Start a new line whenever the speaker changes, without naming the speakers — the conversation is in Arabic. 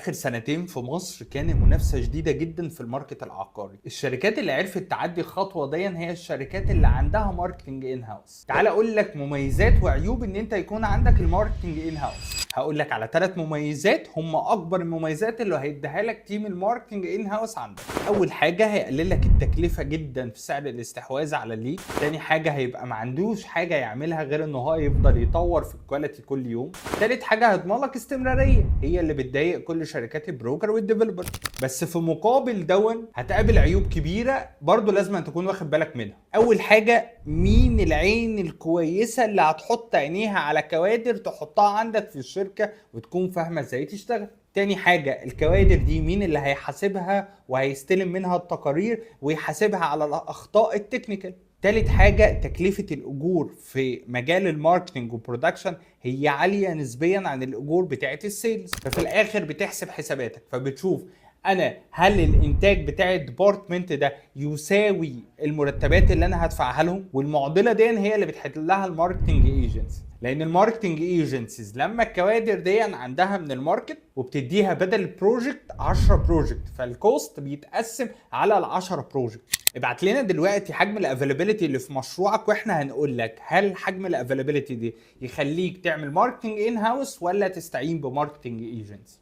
اخر سنتين في مصر كان منافسه شديده جدا في الماركت العقاري. الشركات اللي عرفت تعدي الخطوه دي هي الشركات اللي عندها ماركتنج ان هاوس. تعال اقول لك مميزات وعيوب ان انت يكون عندك الماركتنج ان هاوس. هقول لك على 3 مميزات هم اكبر المميزات اللي هيديها لك تيم الماركتنج ان هاوس عندك. اول حاجه هيقلل لك التكلفه جدا في سعر الاستحواذ على الليد. تاني حاجه هيبقى ما عندوش حاجه يعملها غير ان هو يفضل يطور في الكواليتي كل يوم. تالت حاجه هيضمن لك استمراريه، هي اللي بتضايق كل شركات البروكر والديفلوبر. بس في مقابل دون هتقابل عيوب كبيره برضو لازم تكون واخد بالك منها. اول حاجه، مين العين الكويسه اللي هتحط عينيها على كوادر تحطها عندك في الشركه وتكون فاهمه ازاي تشتغل. تاني حاجة، الكوادر دي مين اللي هيحاسبها وهيستلم منها التقارير ويحاسبها على الأخطاء التكنيكال. تالت حاجة، تكلفة الأجور في مجال الماركتنج والبرودكشن هي عالية نسبيا عن الأجور بتاعت السيلز. ففي الآخر بتحسب حساباتك فبتشوف انا هل الانتاج بتاع الديبارتمنت ده يساوي المرتبات اللي انا هدفعها لهم. والمعضله دي هي اللي بتحلها الماركتنج ايجنسي، لان الماركتنج ايجنسيز لما الكوادر دي عندها من الماركت وبتديها بدل البروجكت 10 بروجكت، فالكوست بيتقسم على ال 10 بروجكت. ابعت لنا دلوقتي حجم الافيلابيلتي اللي في مشروعك واحنا هنقول لك هل حجم الافيلابيلتي دي يخليك تعمل ماركتنج ان هاوس ولا تستعين بماركتنج ايجنسي.